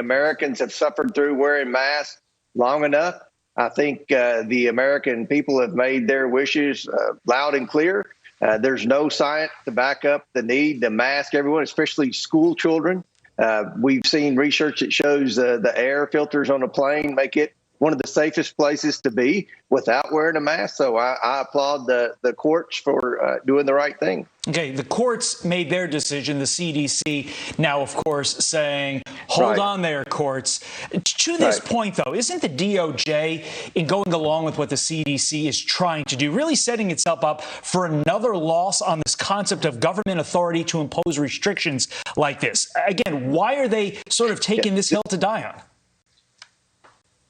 Americans have suffered through wearing masks long enough. I think the American people have made their wishes loud and clear. There's no science to back up the need to mask everyone, especially school children. We've seen research that shows the air filters on a plane make it one of the safest places to be without wearing a mask. So I applaud the courts for doing the right thing. Okay, the courts made their decision. The CDC now, of course, saying, hold on there, courts. To this point, though, isn't the DOJ, in going along with what the CDC is trying to do, really setting itself up for another loss on this concept of government authority to impose restrictions like this? Again, why are they sort of taking this hill to die on?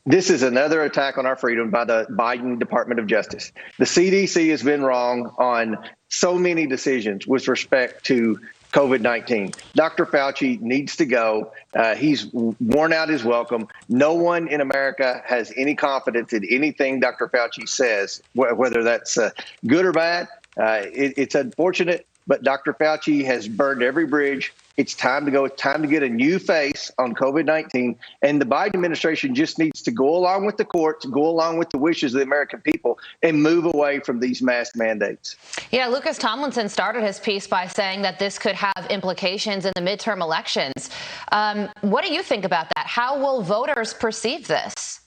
This is another attack on our freedom by the Biden Department of Justice. The CDC has been wrong on so many decisions with respect to COVID-19. Dr. Fauci needs to go. He's worn out his welcome. No one in America has any confidence in anything Dr. Fauci says, whether that's good or bad. It's unfortunate, but Dr. Fauci has burned every bridge. It's time to go. It's time to get a new face on COVID-19. And the Biden administration just needs to go along with the courts, go along with the wishes of the American people, and move away from these mask mandates. Yeah, Lucas Tomlinson started his piece by saying that this could have implications in the midterm elections. What do you think about that? How will voters perceive this?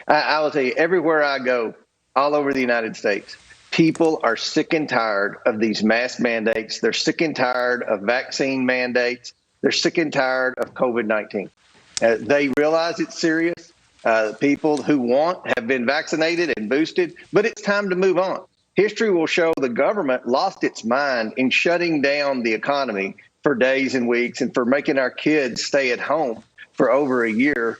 I will tell you, everywhere I go, all over the United States, people are sick and tired of these mask mandates. They're sick and tired of vaccine mandates. They're sick and tired of COVID-19. They realize it's serious. People who have been vaccinated and boosted, but it's time to move on. History will show the government lost its mind in shutting down the economy for days and weeks and for making our kids stay at home for over a year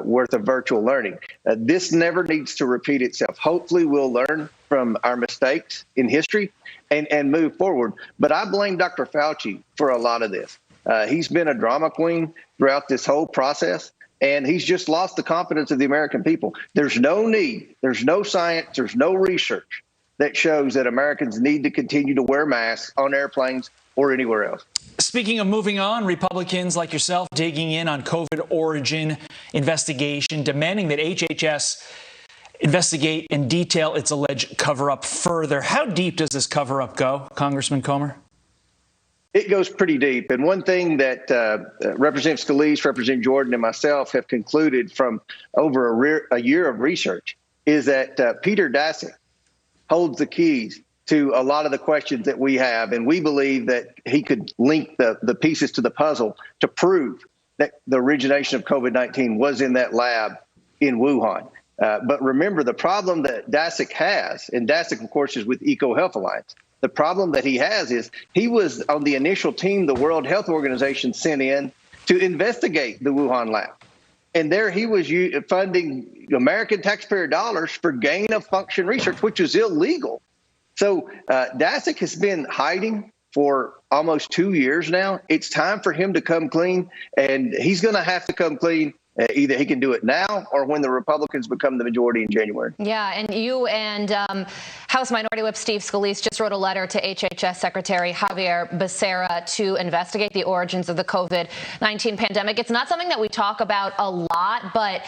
worth of virtual learning. This never needs to repeat itself. Hopefully we'll learn from our mistakes in history and move forward. But I blame Dr. Fauci for a lot of this. He's been a drama queen throughout this whole process, and he's just lost the confidence of the American people. There's no need, there's no science, there's no research that shows that Americans need to continue to wear masks on airplanes or anywhere else. Speaking of moving on, Republicans like yourself digging in on COVID origin investigation, demanding that HHS investigate and detail its alleged cover-up further. How deep does this cover-up go, Congressman Comer? It goes pretty deep. And one thing that Representative Scalise, Representative Jordan, and myself have concluded from over a year of research is that Peter Daszak holds the keys to a lot of the questions that we have. And we believe that he could link the pieces to the puzzle to prove that the origination of COVID-19 was in that lab in Wuhan. But remember, the problem that Daszak has, and Daszak, of course, is with EcoHealth Alliance. The problem that he has is he was on the initial team the World Health Organization sent in to investigate the Wuhan lab. And there he was funding American taxpayer dollars for gain-of-function research, which is illegal. So Daszak has been hiding for almost 2 years now. It's time for him to come clean, and he's going to have to come clean. Either he can do it now or when the Republicans become the majority in January. Yeah, and you and House Minority Whip Steve Scalise just wrote a letter to HHS Secretary Javier Becerra to investigate the origins of the COVID-19 pandemic. It's not something that we talk about a lot, but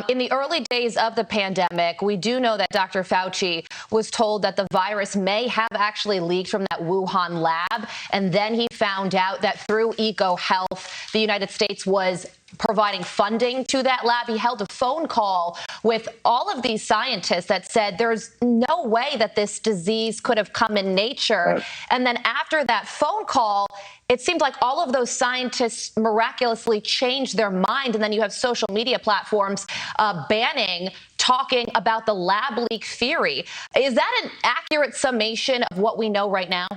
in the early days of the pandemic, we do know that Dr. Fauci was told that the virus may have actually leaked from that Wuhan lab, and then he found out that through EcoHealth, the United States was providing funding to that lab. He held a phone call with all of these scientists that said there's no way that this disease could have come in nature. Right. And then after that phone call, it seemed like all of those scientists miraculously changed their mind. And then you have social media platforms banning talking about the lab leak theory. Is that an accurate summation of what we know right now?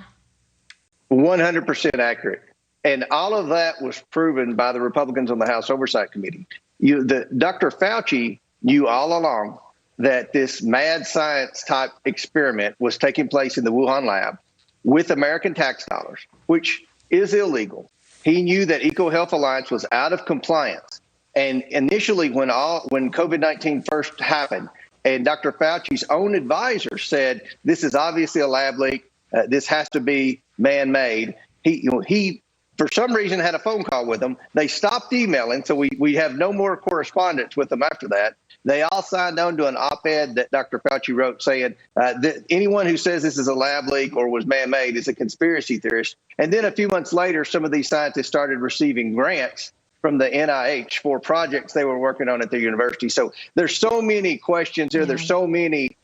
100% accurate. And all of that was proven by the Republicans on the House Oversight Committee. Dr. Fauci knew all along that this mad science type experiment was taking place in the Wuhan lab with American tax dollars, which is illegal. He knew that EcoHealth Alliance was out of compliance. And initially, when COVID-19 first happened, and Dr. Fauci's own advisor said, this is obviously a lab leak. This has to be man-made. He for some reason, had a phone call with them. They stopped emailing, so we have no more correspondence with them after that. They all signed on to an op-ed that Dr. Fauci wrote saying that anyone who says this is a lab leak or was man-made is a conspiracy theorist. And then a few months later, some of these scientists started receiving grants from the NIH for projects they were working on at their university. So there's so many questions here. There's so many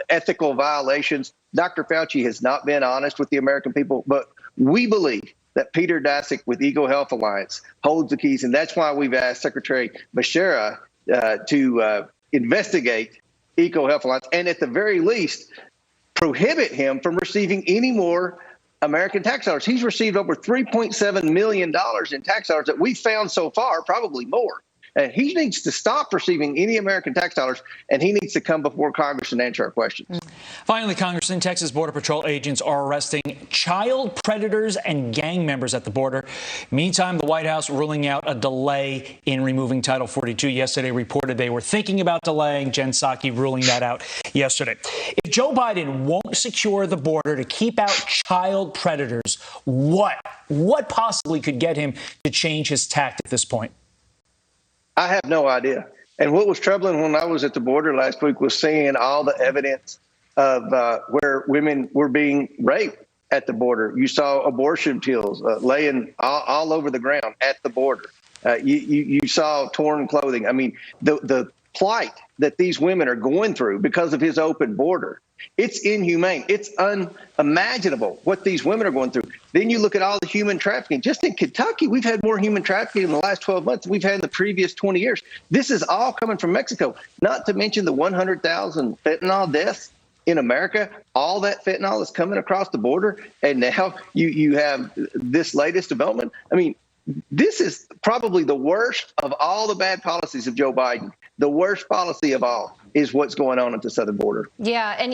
ethical violations. Dr. Fauci has not been honest with the American people, but we believe that Peter Daszak with Ego Health Alliance holds the keys. And that's why we've asked Secretary Becerra to investigate Ego Health Alliance and at the very least prohibit him from receiving any more American tax dollars. He's received over $3.7 million in tax dollars that we found so far, probably more. He needs to stop receiving any American tax dollars, and he needs to come before Congress and answer our questions. Finally, Congressman, Texas Border Patrol agents are arresting child predators and gang members at the border. Meantime, the White House ruling out a delay in removing Title 42. Yesterday reported they were thinking about delaying. Jen Psaki ruling that out yesterday. If Joe Biden won't secure the border to keep out child predators, what possibly could get him to change his tact at this point? I have no idea. And what was troubling when I was at the border last week was seeing all the evidence of where women were being raped at the border. You saw abortion pills laying all over the ground at the border. You saw torn clothing. I mean, the plight that these women are going through because of his open border, it's inhumane. It's unimaginable what these women are going through. Then you look at all the human trafficking. Just in Kentucky, we've had more human trafficking in the last 12 months than we've had in the previous 20 years. This is all coming from Mexico, not to mention the 100,000 fentanyl deaths in America. All that fentanyl is coming across the border. And now you have this latest development. I mean, this is probably the worst of all the bad policies of Joe Biden. The worst policy of all is what's going on at the southern border. Yeah. And,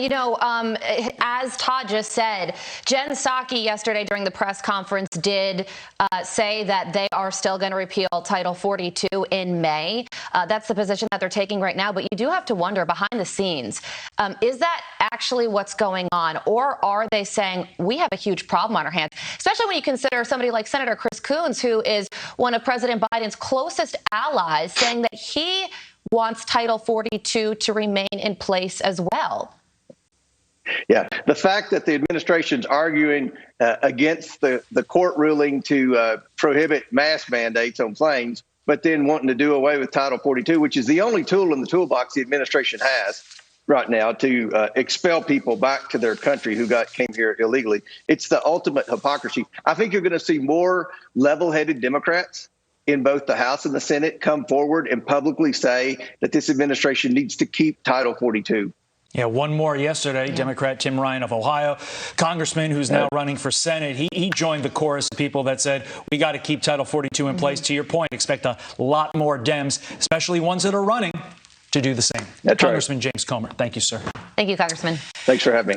as Todd just said, Jen Psaki yesterday during the press conference did say that they are still going to repeal Title 42 in May. That's the position that they're taking right now. But you do have to wonder behind the scenes, is that actually what's going on? Or are they saying we have a huge problem on our hands, especially when you consider somebody like Senator Chris Coons, who is one of President Biden's closest allies, saying that he wants Title 42 to remain in place as well. Yeah, the fact that the administration's arguing against the court ruling to prohibit mask mandates on planes, but then wanting to do away with Title 42, which is the only tool in the toolbox the administration has right now to expel people back to their country who came here illegally. It's the ultimate hypocrisy. I think you're going to see more level-headed Democrats in both the House and the Senate come forward and publicly say that this administration needs to keep Title 42. Yeah, one more yesterday. Democrat Tim Ryan of Ohio, congressman who's now running for Senate, he joined the chorus of people that said we got to keep Title 42 in place. To your point, expect a lot more Dems, especially ones that are running, to do the same. That's Congressman right. James Comer, thank you, sir. Thank you, Congressman. Thanks for having me.